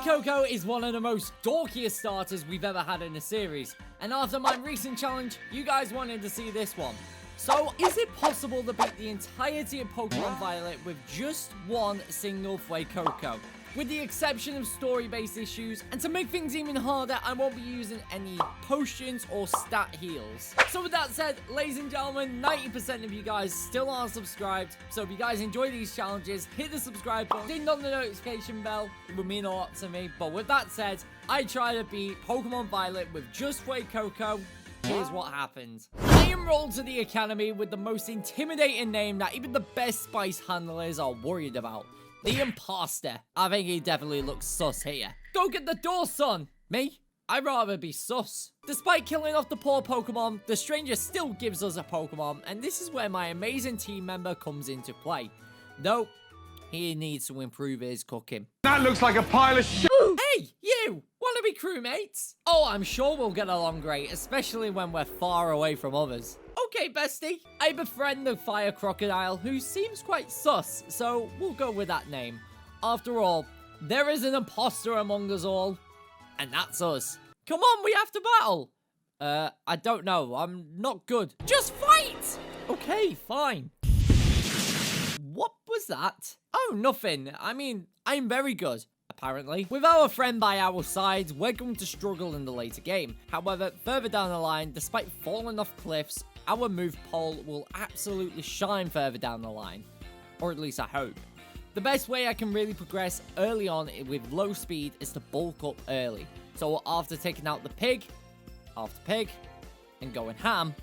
Fuecoco is one of the most dorkiest starters we've ever had in the series, and after my recent challenge, you guys wanted to see this one. So, is it possible to beat the entirety of Pokemon Violet with just one single Fuecoco? With the exception of story-based issues, and to make things even harder, I won't be using any potions or stat heals. So with that said, ladies and gentlemen, 90% of you guys still aren't subscribed, so if you guys enjoy these challenges, hit the subscribe button, ding on the notification bell, it would mean a lot to me. But with that said, I try to beat Pokemon Violet with just Fuecoco. Here's what happened. I enrolled to the academy with the most intimidating name that even the best spice handlers are worried about. The imposter. I think he definitely looks sus here. Go get the door, son. Me? I'd rather be sus. Despite killing off the poor Pokemon, the stranger still gives us a Pokemon, and this is where my amazing team member comes into play. Though, he needs to improve his cooking. That looks like a pile of shit. Hey, you! Wanna be crewmates? Oh, I'm sure we'll get along great, especially when we're far away from others. Okay, bestie. I befriend the fire crocodile, who seems quite sus, so we'll go with that name. After all, there is an imposter among us all, and that's us. Come on, we have to battle. I don't know. I'm not good. Just fight! Okay, fine. What was that? Oh, nothing. I mean, I'm very good. Apparently. With our friend by our side, we're going to struggle in the later game. However, further down the line, despite falling off cliffs, our move pole will absolutely shine further down the line. Or at least I hope. The best way I can really progress early on with low speed is to bulk up early. So after taking out the pig, and going ham,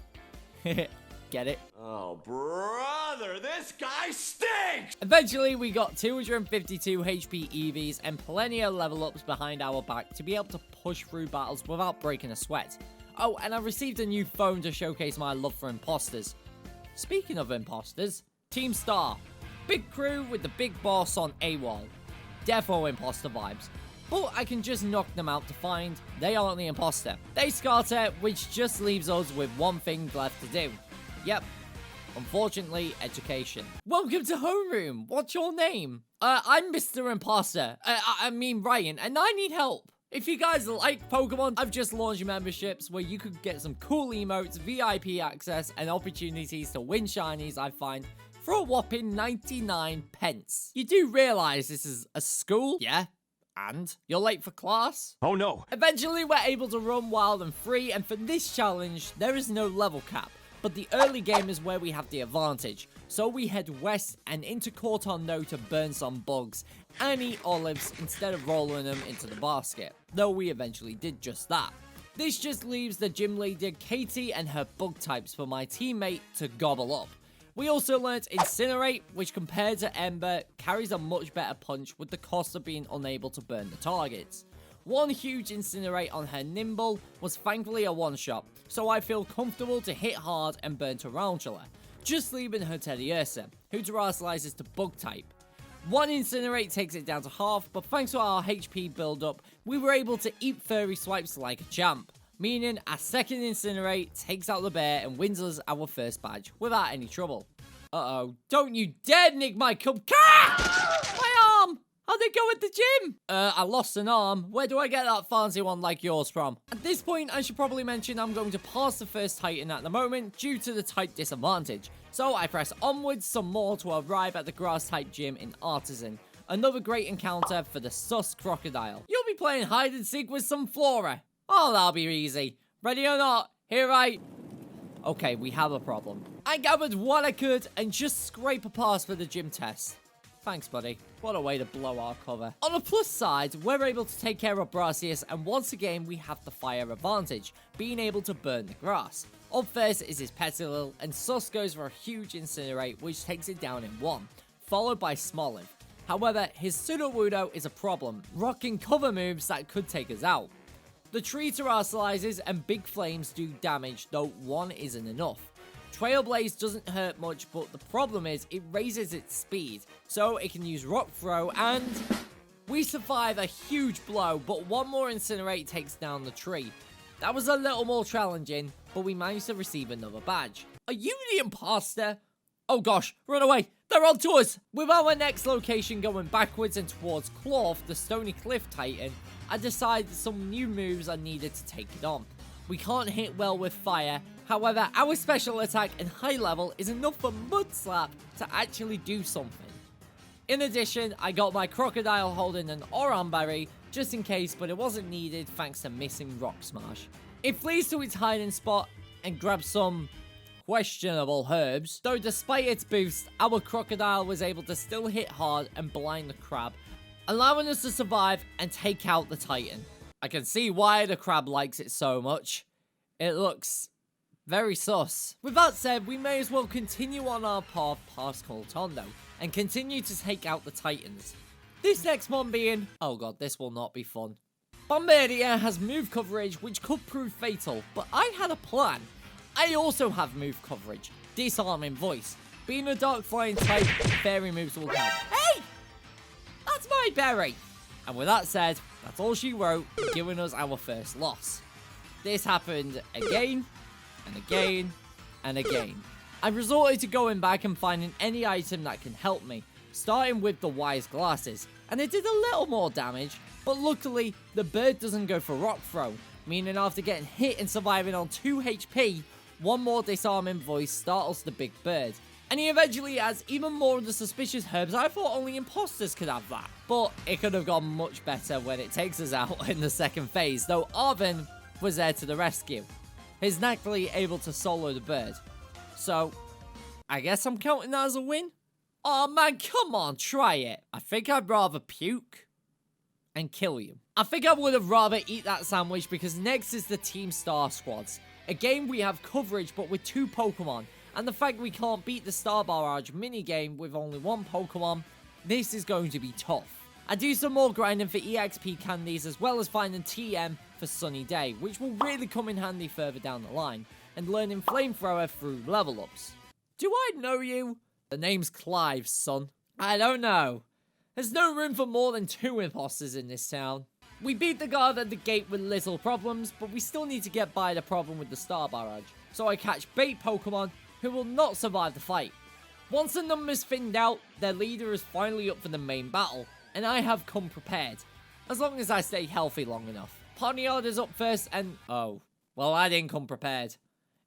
get it? Oh, brother, this guy stinks! Eventually, we got 252 HP EVs and plenty of level ups behind our back to be able to push through battles without breaking a sweat. Oh, and I received a new phone to showcase my love for imposters. Speaking of imposters, Team Star. Big crew with the big boss on AWOL. Defo imposter vibes. But I can just knock them out to find they aren't the imposter. They scatter, which just leaves us with one thing left to do. Yep. Unfortunately, education. Welcome to homeroom. What's your name? I'm Mr. Imposter. I mean Ryan, and I need help. If you guys like Pokemon, I've just launched memberships where you could get some cool emotes, VIP access, and opportunities to win shinies, I find, for a whopping 99 pence. You do realize this is a school? Yeah. And you're late for class? Oh no. Eventually, we're able to run wild and free, and for this challenge, there is no level cap. But the early game is where we have the advantage. So we head west and into Cortondo to burn some bugs and eat olives instead of rolling them into the basket. Though we eventually did just that. This just leaves the gym leader Katie and her bug types for my teammate to gobble up. We also learnt Incinerate, which compared to Ember carries a much better punch with the cost of being unable to burn the targets. One huge Incinerate on her Nimble was thankfully a one-shot, so I feel comfortable to hit hard and burn Tarantula, just leaving her Teddiursa, who terrestrializes to Bug type. One Incinerate takes it down to half, but thanks to our HP build-up, we were able to eat furry swipes like a champ, meaning our second Incinerate takes out the bear and wins us our first badge without any trouble. Uh-oh, don't you dare nick my cup. My arm! How'd it go at the gym? I lost an arm. Where do I get that fancy one like yours from? At this point, I should probably mention I'm going to pass the first Titan at the moment due to the type disadvantage. So I press onwards some more to arrive at the grass type gym in Artisan. Another great encounter for the sus crocodile. You'll be playing hide and seek with some Flora. Oh, that'll be easy. Ready or not, here I... Okay, we have a problem. I gathered what I could and just scrape a pass for the gym test. Thanks, buddy. What a way to blow our cover. On the plus side, we're able to take care of Brassius, and once again, we have the fire advantage, being able to burn the grass. Up first is his Petilil, and Sus goes for a huge Incinerate, which takes it down in one, followed by Smoliv. However, his Sudowoodo is a problem, rocking cover moves that could take us out. The tree terrestrializes and big flames do damage, though one isn't enough. Trailblaze doesn't hurt much, but the problem is it raises its speed, so it can use Rock Throw, and we survive a huge blow, but one more Incinerate takes down the tree. That was a little more challenging, but we managed to receive another badge. Are you the imposter? Oh gosh, run away! They're on to us! With our next location going backwards and towards Cloth, the Stony Cliff Titan, I decided some new moves are needed to take it on. We can't hit well with fire, however, our special attack and high level is enough for Mud Slap to actually do something. In addition, I got my Crocodile holding an Oran Berry just in case, but it wasn't needed thanks to missing Rock Smash. It flees to its hiding spot and grabs some questionable herbs, though despite its boost, our Crocodile was able to still hit hard and blind the crab, allowing us to survive and take out the Titan. I can see why the crab likes it so much. It looks very sus. With that said, we may as well continue on our path past Coltondo and continue to take out the Titans. This next one being, oh god, this will not be fun. Paldea has move coverage which could prove fatal, but I had a plan. I also have move coverage, disarming voice. Being a dark flying type, fairy moves will help. Hey! That's my berry! And with that said, that's all she wrote, giving us our first loss. This happened again, and again, and again. I resorted to going back and finding any item that can help me, starting with the wise glasses, and it did a little more damage, but luckily, the bird doesn't go for rock throw, meaning after getting hit and surviving on 2 HP, one more disarming voice startles the big bird. And he eventually has even more of the suspicious herbs. I thought only imposters could have that. But it could have gone much better when it takes us out in the second phase, though Arvin was there to the rescue. He's naturally able to solo the bird. So, I guess I'm counting that as a win? Oh man, come on, try it. I think I'd rather puke and kill you. I think I would have rather eat that sandwich because next is the Team Star Squads. Again, we have coverage but with 2 Pokemon. And the fact we can't beat the Star Barrage minigame with only 1 Pokemon, this is going to be tough. I do some more grinding for EXP candies as well as finding TM for Sunny Day, which will really come in handy further down the line, and learning Flamethrower through level ups. Do I know you? The name's Clive, son. I don't know. There's no room for more than 2 imposters in this town. We beat the guard at the gate with little problems, but we still need to get by the problem with the Star Barrage. So I catch bait Pokemon who will not survive the fight. Once the numbers thinned out, their leader is finally up for the main battle, and I have come prepared, as long as I stay healthy long enough. Ponyard is up first and, oh, well I didn't come prepared.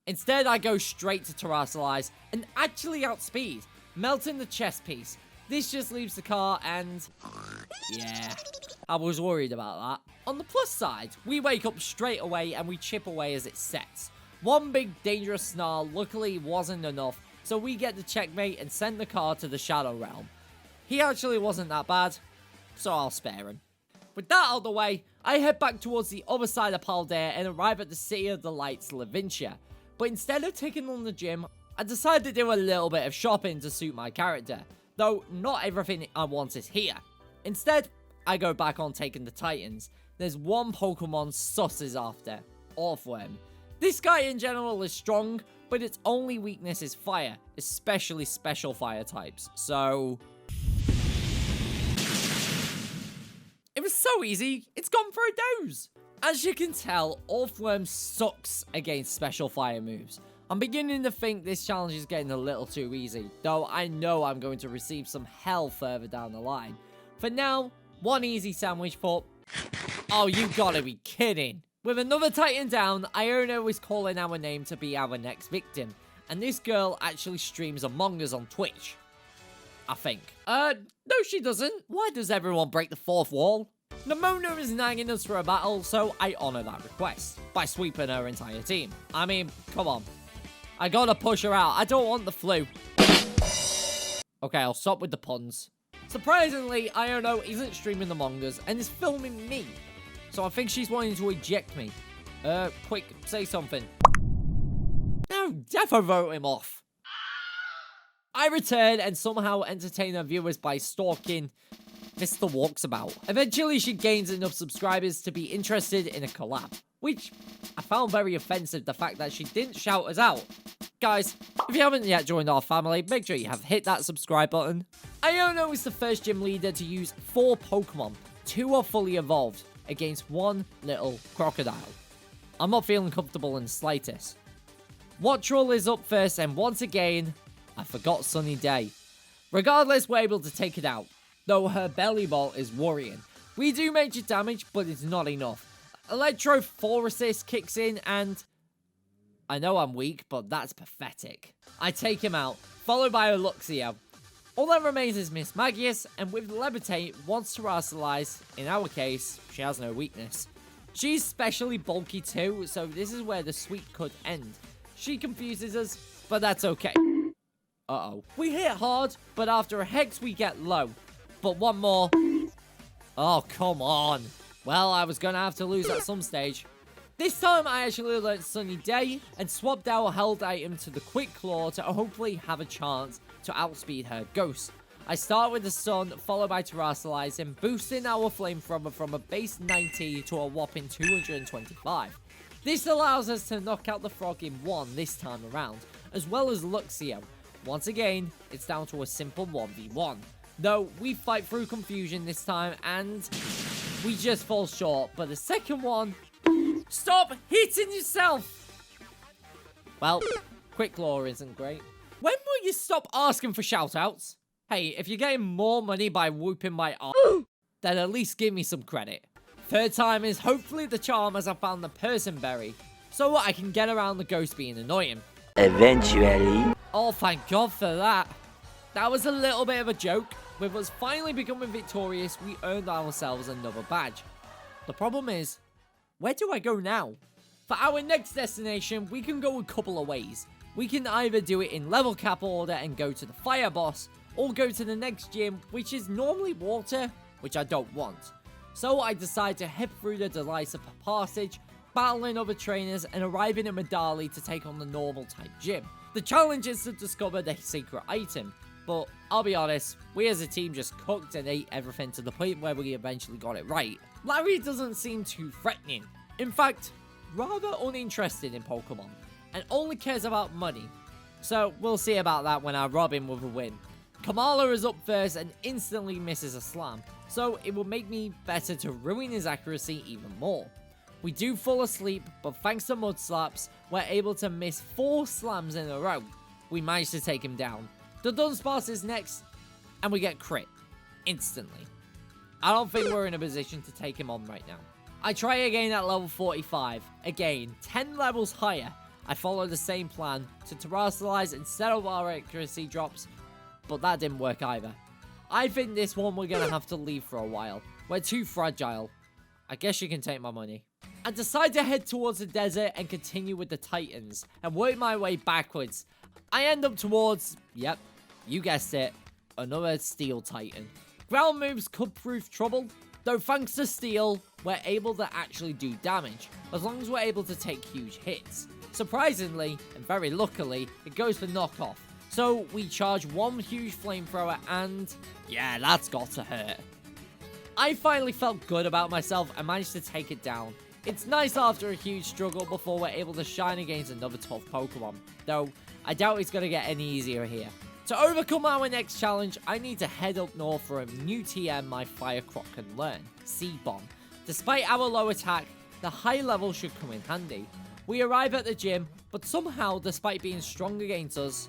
Instead I go straight to Terrasilize and actually outspeed, melting the chest piece. This just leaves the car and, yeah, I was worried about that. On the plus side, we wake up straight away and we chip away as it sets. One big dangerous snarl luckily wasn't enough, so we get the checkmate and send the car to the Shadow Realm. He actually wasn't that bad, so I'll spare him. With that out of the way, I head back towards the other side of Paldea and arrive at the City of the Lights, Levincia. But instead of taking on the gym, I decided to do a little bit of shopping to suit my character, though not everything I want is here. Instead, I go back on taking the Titans. There's one Pokemon sus is after, Orthworm. This guy in general is strong, but its only weakness is fire, especially special fire types, so it was so easy, it's gone for a doze. As you can tell, Orthworm sucks against special fire moves. I'm beginning to think this challenge is getting a little too easy, though I know I'm going to receive some hell further down the line. For now, one easy sandwich for... Oh, you gotta be kidding. With another Titan down, Iono is calling our name to be our next victim, and this girl actually streams Among Us on Twitch. I think. No she doesn't. Why does everyone break the 4th wall? Nemona is nagging us for a battle, so I honor that request by sweeping her entire team. I mean, come on. I gotta push her out. I don't want the flu. Okay, I'll stop with the puns. Surprisingly, Iono isn't streaming Among Us and is filming me. So I think she's wanting to eject me. Quick, say something. No, defo vote him off. I return and somehow entertain her viewers by stalking Mr. Walksabout. Eventually, she gains enough subscribers to be interested in a collab, which I found very offensive, the fact that she didn't shout us out. Guys, if you haven't yet joined our family, make sure you have hit that subscribe button. Iono is the first gym leader to use 4 Pokemon. 2 are fully evolved against 1 little crocodile. I'm not feeling comfortable in the slightest. Wattrel is up first, and once again, I forgot Sunny Day. Regardless, we're able to take it out, though her belly ball is worrying. We do major damage, but it's not enough. Electro 4 assist kicks in, and I know I'm weak, but that's pathetic. I take him out, followed by a Luxio. All that remains is Miss Magius, and with Levitate, wants to Terrasilize. In our case, she has no weakness. She's specially bulky too, so this is where the sweet could end. She confuses us, but that's okay. Uh-oh. We hit hard, but after a Hex we get low. But one more. Oh, come on. Well, I was gonna have to lose at some stage. This time I actually learned Sunny Day and swapped our held item to the Quick Claw to hopefully have a chance to outspeed her Ghost. I start with the Sun, followed by Terrasilize, boosting our Flamethrower from a base 90 to a whopping 225. This allows us to knock out the Frog in one this time around, as well as Luxio. Once again, it's down to a simple 1v1. Though, we fight through confusion this time, and we just fall short. But the second one... Stop hitting yourself! Well, Quick Claw isn't great. When will you stop asking for shoutouts? Hey, if you're getting more money by whooping my ass, then at least give me some credit. Third time is hopefully the charm, as I found the Person Berry, so I can get around the Ghost being annoying. Eventually. Oh, thank God for that. That was a little bit of a joke. With us finally becoming victorious, we earned ourselves another badge. The problem is, where do I go now? For our next destination, we can go a couple of ways. We can either do it in level cap order and go to the fire boss, or go to the next gym, which is normally water, which I don't want. So I decide to head through the Derisive Passage, battling other trainers, and arriving at Medali to take on the normal type gym. The challenge is to discover the secret item, but I'll be honest, we as a team just cooked and ate everything to the point where we eventually got it right. Larry doesn't seem too threatening. In fact, rather uninterested in Pokemon, and only cares about money. So we'll see about that when I rob him with a win. Kamala is up first and instantly misses a slam, so it will make me better to ruin his accuracy even more. We do fall asleep, but thanks to Mud Slaps, we're able to miss 4 slams in a row. We manage to take him down. The Dunsparce is next, and we get crit. Instantly. I don't think we're in a position to take him on right now. I try again at level 45. Again, 10 levels higher. I follow the same plan to Terrasilize instead of our accuracy drops, but that didn't work either. I think this one we're gonna have to leave for a while. We're too fragile. I guess you can take my money. I decide to head towards the desert and continue with the Titans, and work my way backwards. I end up towards, yep, you guessed it, another Steel Titan. Ground moves could prove trouble, though thanks to Steel, we're able to actually do damage, as long as we're able to take huge hits. Surprisingly, and very luckily, it goes for knockoff. So we charge one huge flamethrower and, yeah, that's got to hurt. I finally felt good about myself and managed to take it down. It's nice after a huge struggle before we're able to shine against another tough Pokemon, though I doubt it's going to get any easier here. To overcome our next challenge, I need to head up north for a new TM my Fire Croc can learn, C-Bomb. Despite our low attack, the high level should come in handy. We arrive at the gym, but somehow, despite being strong against us,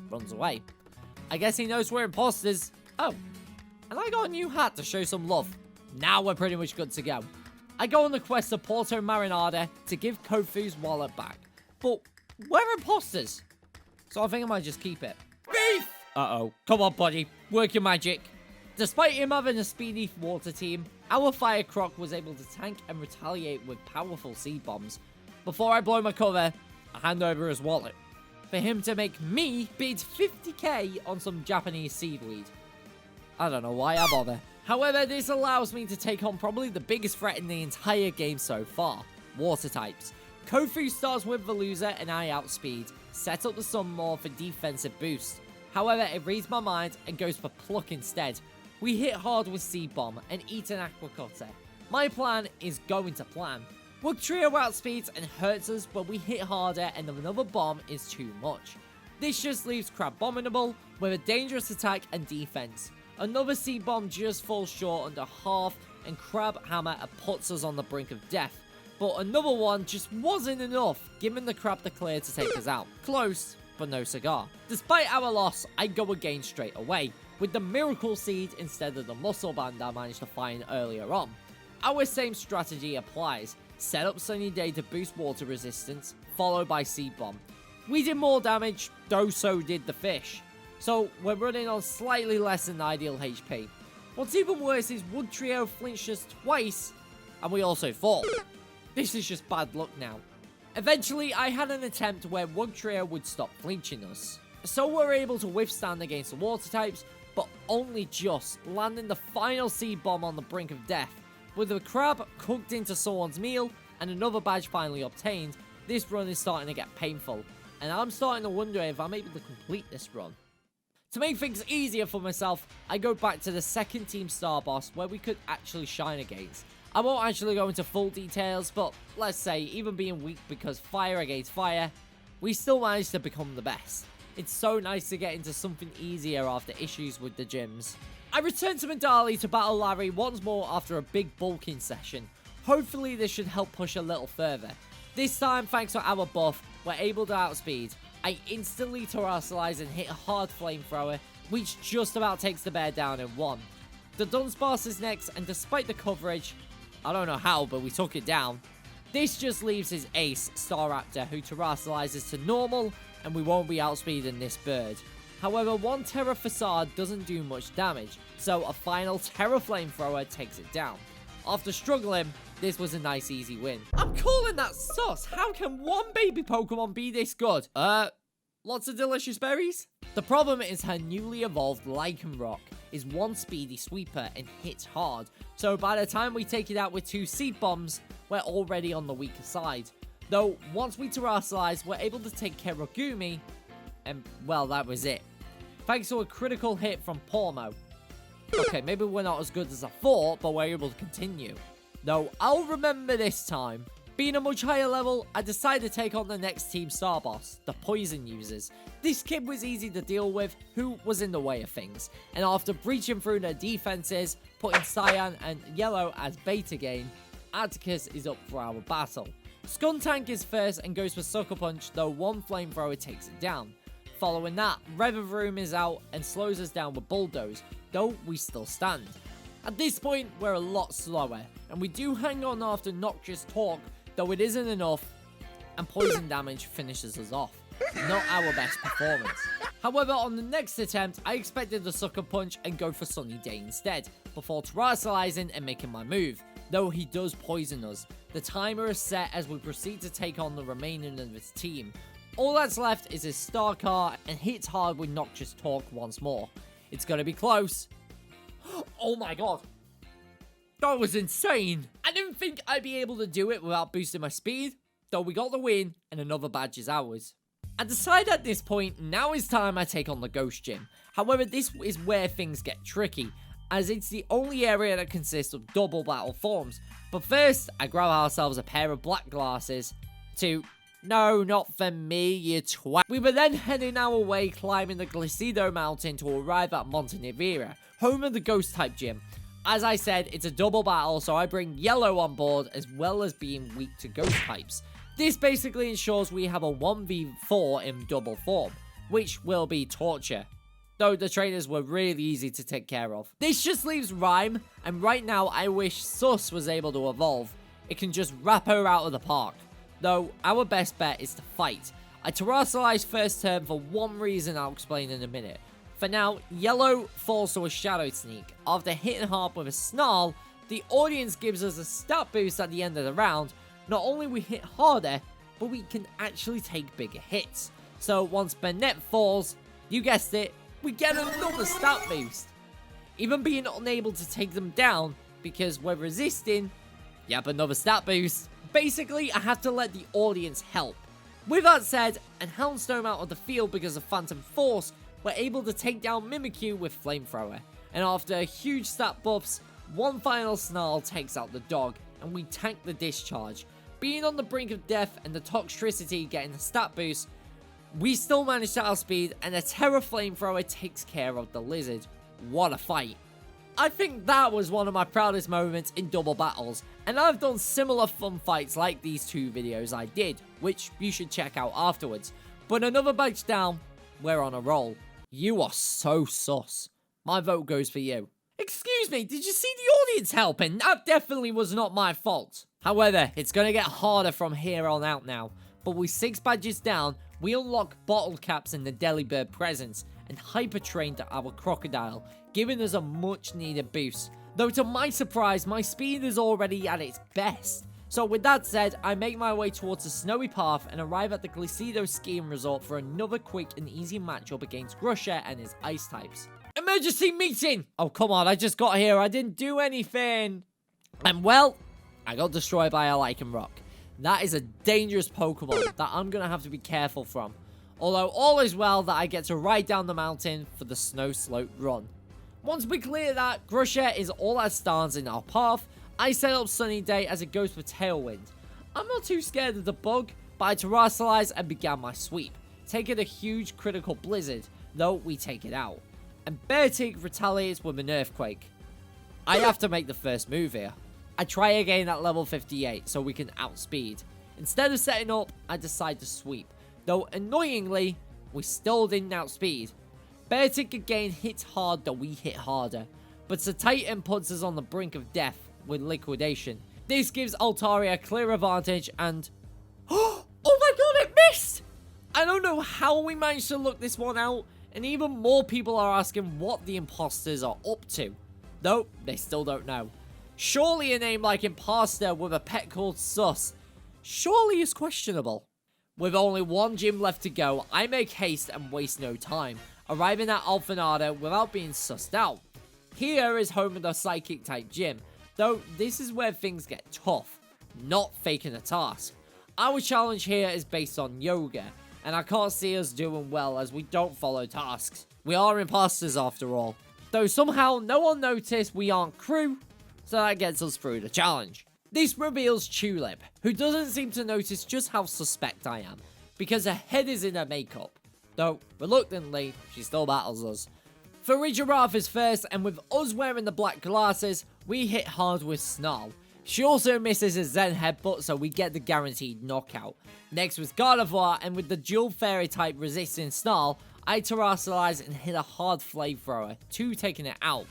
runs away. I guess he knows we're imposters. Oh, and I got a new hat to show some love. Now we're pretty much good to go. I go on the quest to Porto Marinada to give Kofu's wallet back. But we're imposters, so I think I might just keep it. Beef! Uh-oh. Come on, buddy. Work your magic. Despite him having a speedy water team, our Fire Croc was able to tank and retaliate with powerful seed bombs. Before I blow my cover, I hand over his wallet for him to make me bid 50k on some Japanese seaweed. I don't know why I bother. However, this allows me to take on probably the biggest threat in the entire game so far, water types. Kofu starts with Veluza and I outspeed, set up the Sunmaw for defensive boost. However, it reads my mind and goes for Pluck instead. We hit hard with Seed Bomb and eat an Aqua Cutter. My plan is going to plan. Wood Trio outspeeds and hurts us, but we hit harder and another bomb is too much. This just leaves Crabominable with a dangerous attack and defense. Another Seed Bomb just falls short under half and Crab Hammer puts us on the brink of death. But another one just wasn't enough, giving the Crab the clear to take us out. Close, but no cigar. Despite our loss, I go again straight away, with the Miracle Seed instead of the Muscle Band I managed to find earlier on. Our same strategy applies. Set up Sunny Day to boost water resistance, followed by Seed Bomb. We did more damage, though so did the fish. So we're running on slightly less than ideal HP. What's even worse is Wood Trio flinched us twice, and we also fall. This is just bad luck now. Eventually, I had an attempt where Wood Trio would stop flinching us. So we're able to withstand against the water types, but only just, landing the final Seed Bomb on the brink of death. With a crab cooked into someone's meal, and another badge finally obtained, this run is starting to get painful. And I'm starting to wonder if I'm able to complete this run. To make things easier for myself, I go back to the second team star boss where we could actually shine against. I won't actually go into full details, but let's say, even being weak because fire against fire, we still managed to become the best. It's so nice to get into something easier after issues with the gyms. I return to Medali to battle Larry once more after a big bulking session. Hopefully this should help push a little further. This time, thanks to our buff, we're able to outspeed. I instantly terrestrialize and hit a hard flamethrower, which just about takes the bear down in one. The Dunsparce is next, and despite the coverage, I don't know how, but we took it down. This just leaves his ace, Staraptor, who terrestrializes to normal, and we won't be outspeeding this bird. However, one Terra Facade doesn't do much damage, so a final Terra Flamethrower takes it down. After struggling, this was a nice easy win. I'm calling that sus! How can one baby Pokemon be this good? Lots of delicious berries? The problem is her newly evolved Lycanroc is one speedy sweeper and hits hard, so by the time we take it out with 2 Seed Bombs, we're already on the weaker side. Though, once we terrestrialize, we're able to take care of Gumi, and well, that was it. Thanks to a critical hit from Pormo. Okay, maybe we're not as good as I thought, but we're able to continue. Though, I'll remember this time. Being a much higher level, I decided to take on the next team star boss, the Poison Users. This kid was easy to deal with, who was in the way of things. And after breaching through their defenses, putting Cyan and Yellow as bait again, Atticus is up for our battle. Skuntank is first and goes for Sucker Punch, though one flamethrower takes it down. Following that, Revavroom is out and slows us down with Bulldoze, though we still stand. At this point, we're a lot slower, and we do hang on after Noxious Talk, though it isn't enough, and poison damage finishes us off. Not our best performance. However, on the next attempt, I expected the Sucker Punch and go for Sunny Day instead, before terrestrializing and making my move, though he does poison us. The timer is set as we proceed to take on the remaining of his team. All that's left is his Star Car and hits hard with Noxious Talk once more. It's gonna be close. Oh my god. That was insane. I didn't think I'd be able to do it without boosting my speed, though we got the win and another badge is ours. I decide at this point, now is time I take on the Ghost Gym. However, this is where things get tricky, as it's the only area that consists of double battle forms. But first, I grab ourselves a pair of black glasses to... No, not for me, you twat. We were then heading our way climbing the Glacido Mountain to arrive at Montenevera, home of the Ghost-type gym. As I said, it's a double battle, so I bring Yellow on board as well as being weak to Ghost types. This basically ensures we have a 1v4 in double form, which will be torture. Though the trainers were really easy to take care of. This just leaves Rhyme, and right now I wish Sus was able to evolve. It can just wrap her out of the park. Though, our best bet is to fight. I terrestrialize first turn for one reason I'll explain in a minute. For now, Yellow falls to a Shadow Sneak. After hitting hard with a Snarl, the audience gives us a stat boost at the end of the round. Not only we hit harder, but we can actually take bigger hits. So once Burnett falls, you guessed it, we get another stat boost. Even being unable to take them down, because we're resisting, yep, another stat boost. Basically, I have to let the audience help. With that said, and Houndstone out of the field because of Phantom Force, we're able to take down Mimikyu with Flamethrower. And after huge stat buffs, one final Snarl takes out the dog, and we tank the discharge. Being on the brink of death and the toxicity getting the stat boost, we still manage to outspeed, and a Terra Flamethrower takes care of the lizard. What a fight. I think that was one of my proudest moments in double battles, and I've done similar fun fights like these two videos I did, which you should check out afterwards. But another badge down, we're on a roll. You are so sus. My vote goes for you. Excuse me, did you see the audience helping? That definitely was not my fault. However, it's going to get harder from here on out now. But with 6 badges down, we unlock bottle caps in the Delibird presence and hyper-trained our crocodile, giving us a much needed boost. Though to my surprise, my speed is already at its best. So with that said, I make my way towards the snowy path and arrive at the Glacido skiing resort for another quick and easy matchup against Grusher and his ice types. Emergency meeting! Oh come on, I just got here, I didn't do anything. And well, I got destroyed by a Lycanroc. That is a dangerous Pokemon that I'm going to have to be careful from. Although all is well that I get to ride down the mountain for the snow slope run. Once we clear that, Grusher is all that stands in our path. I set up Sunny Day as it goes for Tailwind. I'm not too scared of the bug, but I terrestrialize and began my sweep, taking a huge critical blizzard, though we take it out. And Beartic retaliates with an Earthquake. I have to make the first move here. I try again at level 58 so we can outspeed. Instead of setting up, I decide to sweep, though annoyingly, we still didn't outspeed. Beartic again hits hard, though we hit harder, but Titan puts us on the brink of death with liquidation. This gives Altaria a clear advantage and... Oh my god, it missed! I don't know how we managed to look this one out, and even more people are asking what the imposters are up to. Though, they still don't know. Surely a name like Imposter with a pet called Sus surely is questionable. With only one gym left to go, I make haste and waste no time, arriving at Alphanada without being sussed out. Here is home of the Psychic type gym, though this is where things get tough, not faking a task. Our challenge here is based on yoga, and I can't see us doing well as we don't follow tasks. We are imposters after all. Though somehow no one noticed we aren't crew, so that gets us through the challenge. This reveals Tulip, who doesn't seem to notice just how suspect I am, because her head is in her makeup. Though, reluctantly, she still battles us. Farigiraf is first, and with us wearing the black glasses, we hit hard with Snarl. She also misses a Zen headbutt, so we get the guaranteed knockout. Next was Gardevoir, and with the dual fairy type resisting Snarl, I terrestrialize and hit a hard flamethrower, 2 taking it out.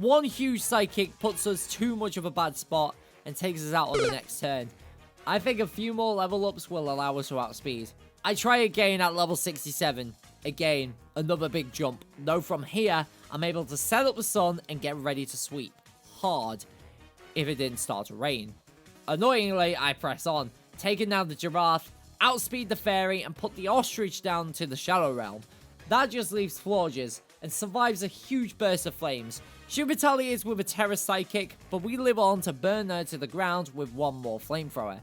One huge psychic puts us too much of a bad spot and takes us out on the next turn. I think a few more level ups will allow us to outspeed. I try again at level 67. Again, another big jump. Though from here, I'm able to set up the sun and get ready to sweep. Hard. If it didn't start to rain. Annoyingly, I press on, taking down the giraffe, outspeed the fairy, and put the ostrich down to the shallow realm. That just leaves Florges, and survives a huge burst of flames. She retaliates with a Terra Psychic, but we live on to burn her to the ground with one more flamethrower.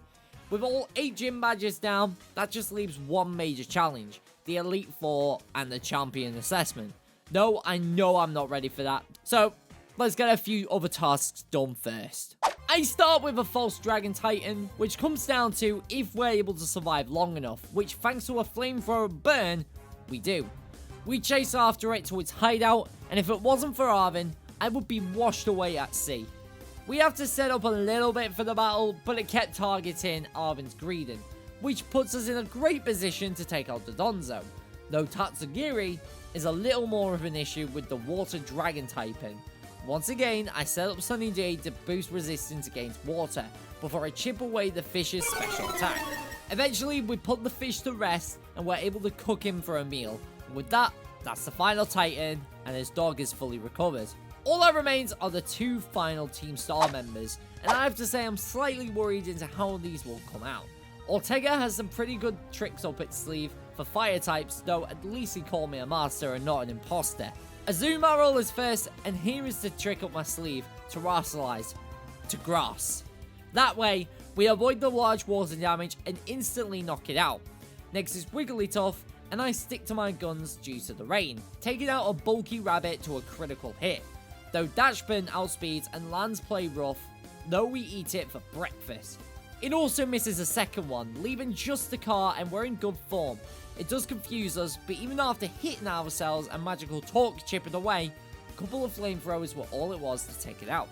With all 8 gym badges down, that just leaves one major challenge, the Elite Four and the Champion Assessment. Though I know I'm not ready for that, so let's get a few other tasks done first. I start with a False Dragon Titan, which comes down to if we're able to survive long enough, which thanks to a flamethrower burn, we do. We chase after it to its hideout, and if it wasn't for Arvin, I would be washed away at sea. We have to set up a little bit for the battle, but it kept targeting Arvin's Greedent, which puts us in a great position to take out the Donzo. Though Tatsugiri is a little more of an issue with the Water Dragon typing. Once again, I set up Sunny Day to boost resistance against water, before I chip away the fish's special attack. Eventually, we put the fish to rest, and we're able to cook him for a meal. With that, that's the final Titan, and his dog is fully recovered. All that remains are the 2 final Team Star members, and I have to say I'm slightly worried into how these will come out. Ortega has some pretty good tricks up its sleeve for fire types, though at least he called me a master and not an imposter. Azumarill is first, and here is the trick up my sleeve, terrestrialize, to grass. That way, we avoid the large water damage and instantly knock it out. Next is Wigglytuff, and I stick to my guns due to the rain, taking out a bulky rabbit to a critical hit. Though Dachshund outspeeds and lands play rough, though we eat it for breakfast. It also misses a second one, leaving just the car, and we're in good form. It does confuse us, but even after hitting ourselves and Magical Talk chipping away, a couple of flamethrowers were all it was to take it out.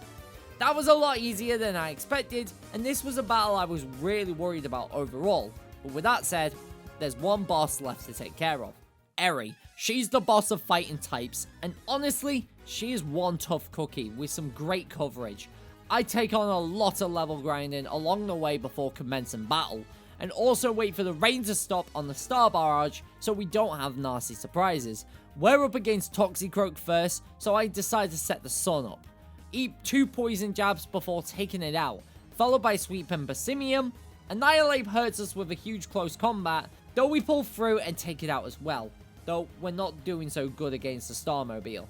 That was a lot easier than I expected, and this was a battle I was really worried about overall. But with that said, there's one boss left to take care of. Eri. She's the boss of fighting types, and honestly, she is one tough cookie with some great coverage. I take on a lot of level grinding along the way before commencing battle, and also wait for the rain to stop on the star barrage so we don't have nasty surprises. We're up against Toxicroak first, so I decide to set the sun up. Eat 2 poison jabs before taking it out, followed by Sweep and Basimium. Annihilate hurts us with a huge close combat, though we pull through and take it out as well, though we're not doing so good against the Starmobile.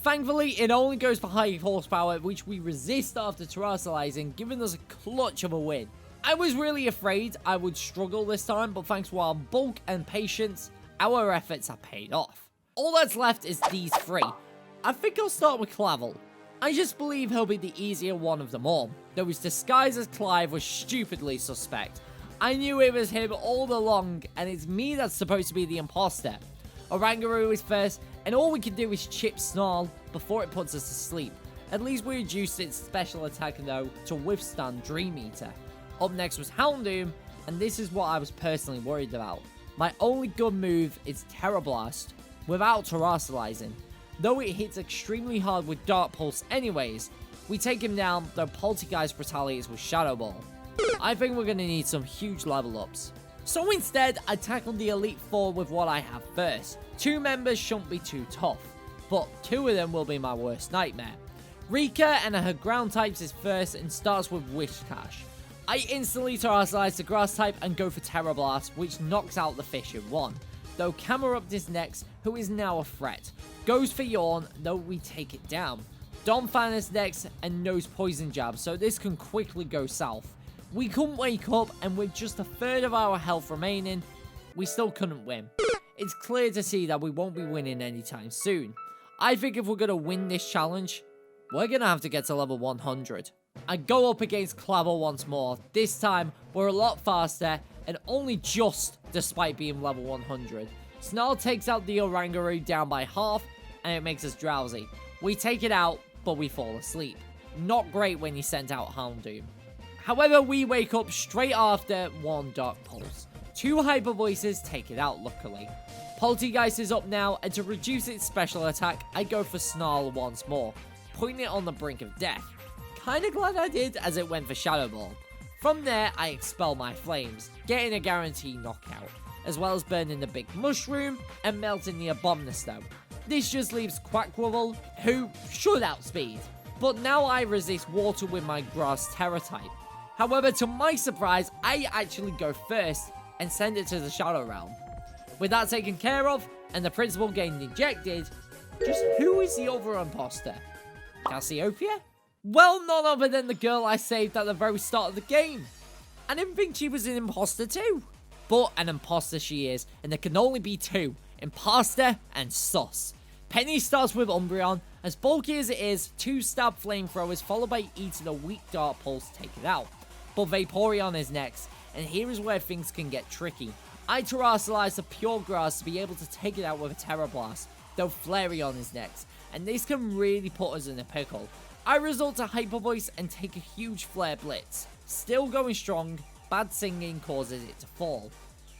Thankfully, it only goes for high horsepower, which we resist after terrestrializing, giving us a clutch of a win. I was really afraid I would struggle this time, but thanks to our bulk and patience, our efforts have paid off. All that's left is these 3. I think I'll start with Clavel. I just believe he'll be the easier one of them all, though his disguise as Clive was stupidly suspect. I knew it was him all along, and it's me that's supposed to be the imposter. Oranguru is first, and all we can do is chip Snarl before it puts us to sleep. At least we reduced its special attack though to withstand Dream Eater. Up next was Houndoom, and this is what I was personally worried about. My only good move is Terra Blast, without terrestrializing. Though it hits extremely hard with Dark Pulse anyways, we take him down, though Poltergeist retaliates with Shadow Ball. I think we're going to need some huge level ups. So instead, I tackled the Elite Four with what I have first. 2 members shouldn't be too tough, but 2 of them will be my worst nightmare. Rika and her ground types is first and starts with Whiscash. I instantly terrestrialize the grass type and go for Terra Blast, which knocks out the fish in 1. Though Camerupt is next, who is now a threat. Goes for Yawn, though we take it down. Donphan is next and knows Poison Jab, so this can quickly go south. We couldn't wake up, and with just a third of our health remaining, we still couldn't win. It's clear to see that we won't be winning anytime soon. I think if we're going to win this challenge, we're going to have to get to level 100. I go up against Clavel once more. This time, we're a lot faster, and only just despite being level 100. Snarl takes out the Oranguru down by half, and it makes us drowsy. We take it out, but we fall asleep. Not great when you sent out Houndoom. However, we wake up straight after 1 Dark Pulse. 2 Hyper Voices take it out, luckily. Poltergeist is up now, and to reduce its special attack, I go for Snarl once more, putting it on the brink of death. Kinda glad I did, as it went for Shadow Ball. From there, I expel my flames, getting a guaranteed knockout, as well as burning the big mushroom and melting the Abominostone. This just leaves Quackruvel, who should outspeed. But now I resist water with my grass Terra type. However, to my surprise, I actually go first and send it to the Shadow Realm. With that taken care of, and the principal getting ejected, just who is the other imposter? Cassiopeia? Well, none other than the girl I saved at the very start of the game. I didn't think she was an imposter too. But an imposter she is, and there can only be 2, Imposter and Sus. Penny starts with Umbreon. As bulky as it is, 2 stab flamethrowers followed by eating a weak Dark Pulse take it out. But Vaporeon is next, and here is where things can get tricky. I terrestrialize the Pure Grass to be able to take it out with a Terra Blast, though Flareon is next, and this can really put us in a pickle. I resort to Hyper Voice and take a huge Flare Blitz. Still going strong, bad singing causes it to fall.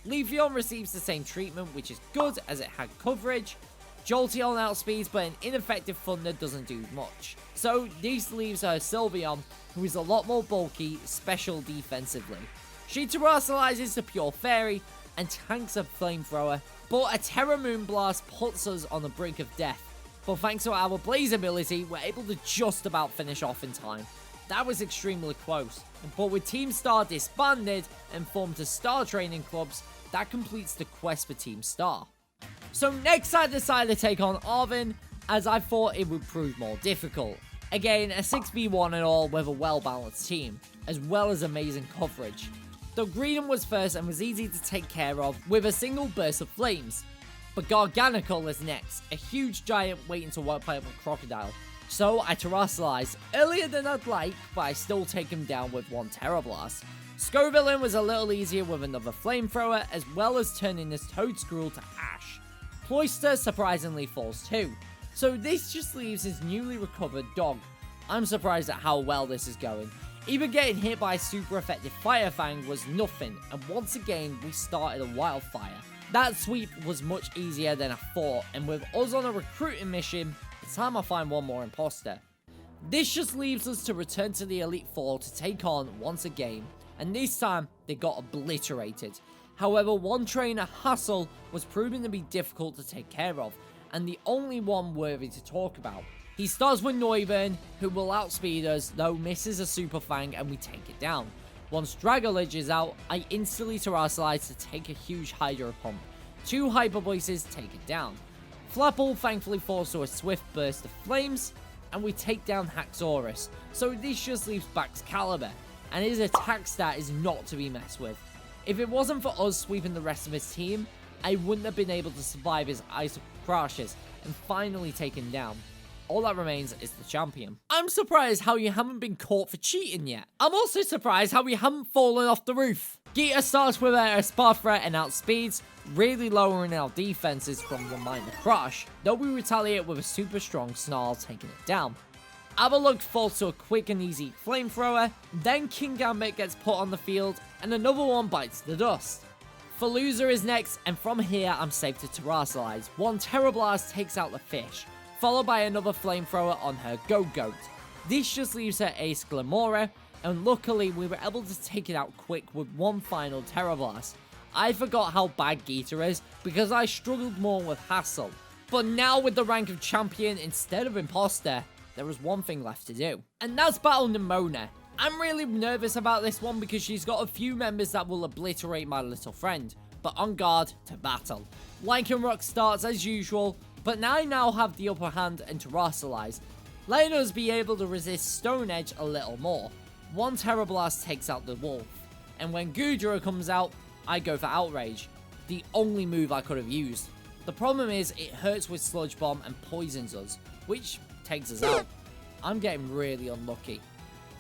Leafeon receives the same treatment, which is good as it had coverage. Jolteon outspeeds, but an ineffective Thunder doesn't do much. So this leaves her Sylveon, who is a lot more bulky, special defensively. She terrestrializes the Pure Fairy and tanks a Flamethrower, but a Terra Moonblast puts us on the brink of death. But thanks to our Blaze ability, we're able to just about finish off in time. That was extremely close, but with Team Star disbanded and formed to Star Training Clubs, that completes the quest for Team Star. So next I decided to take on Arvin, as I thought it would prove more difficult. Again, a 6v1 and all with a well-balanced team, as well as amazing coverage. Though Greedon was first and was easy to take care of with a single burst of flames. But Garganical is next, a huge giant waiting to wipe out a crocodile. So I terrestrialize earlier than I'd like, but I still take him down with 1 Terra Blast. Scovillain was a little easier with another Flamethrower, as well as turning this Toedscruel to ash. Cloyster surprisingly falls too, so this just leaves his newly recovered dog. I'm surprised at how well this is going. Even getting hit by a super effective Fire Fang was nothing, and once again we started a wildfire. That sweep was much easier than I thought, and with us on a recruiting mission, it's time I find one more imposter. This just leaves us to return to the Elite Four to take on once again, and this time they got obliterated. However, one trainer, Hassel, was proven to be difficult to take care of, and the only one worthy to talk about. He starts with Noivern, who will outspeed us, though misses a Super Fang and we take it down. Once Dragolich is out, I instantly Terrasilize to take a huge Hydro Pump. 2 Hyper Voices take it down. Flapple thankfully falls to a swift burst of flames, and we take down Haxorus. So this just leaves Baxcalibur, and his attack stat is not to be messed with. If it wasn't for us sweeping the rest of his team, I wouldn't have been able to survive his Ice Crashes and finally take him down. All that remains is the champion. I'm surprised how you haven't been caught for cheating yet. I'm also surprised how you haven't fallen off the roof. Gita starts with a spar threat and outspeeds, really lowering our defenses from the minor crash, though we retaliate with a super strong Snarl taking it down. Avalugg falls to a quick and easy flamethrower, then King Gambit gets put on the field, and another one bites the dust. Falooza is next, and from here I'm safe to Terrasilize. One Terra Blast takes out the fish, followed by another flamethrower on her Go-Goat. This just leaves her Ace Glamora, and luckily we were able to take it out quick with one final Terra Blast. I forgot how bad Gita is because I struggled more with Hassel. But now with the rank of champion instead of imposter, there was one thing left to do, and that's battle Nimona. I'm really nervous about this one because she's got a few members that will obliterate my little friend, but on guard to battle. Lycanroc starts as usual, but I now have the upper hand and Terrasilize, letting us be able to resist Stone Edge a little more. One Terra Blast takes out the wolf, and when Goodra comes out, I go for Outrage, the only move I could have used. The problem is it hurts with Sludge Bomb and poisons us, which takes us out. I'm getting really unlucky.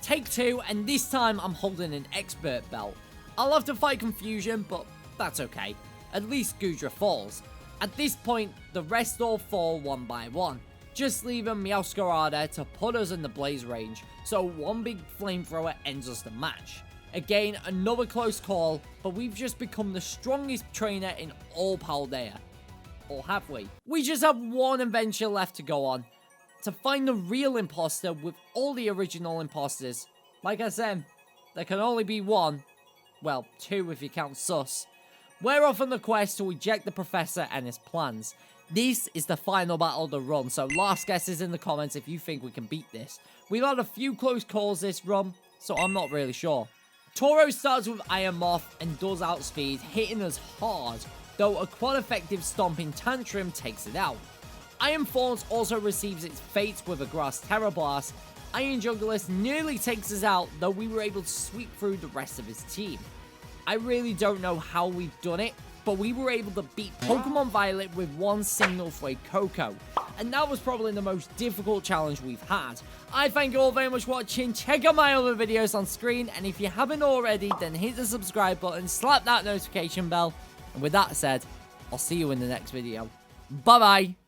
Take 2, and this time I'm holding an expert belt. I'll have to fight Confusion, but that's okay. At least Goodra falls. At this point, the rest all fall one by one, just leaving Meowscarada to put us in the blaze range, so one big flamethrower ends us the match. Again, another close call, but we've just become the strongest trainer in all Paldea. Or have we? We just have one adventure left to go on, to find the real imposter with all the original imposters. Like I said, there can only be one, well, 2 if you count Sus. We're off on the quest to eject the Professor and his plans. This is the final battle of the run, so last guesses in the comments if you think we can beat this. We've had a few close calls this run, so I'm not really sure. Toro starts with Iron Moth and does outspeed, hitting us hard, though a quite effective Stomping Tantrum takes it out. Iron Thorns also receives its fate with a Grass Terra Blast. Iron Jungleist nearly takes us out, though we were able to sweep through the rest of his team. I really don't know how we've done it, but we were able to beat Pokemon Violet with one Single Fuecoco, and that was probably the most difficult challenge we've had. I thank you all very much for watching. Check out my other videos on screen, and if you haven't already, then hit the subscribe button, slap that notification bell, and with that said, I'll see you in the next video. Bye bye!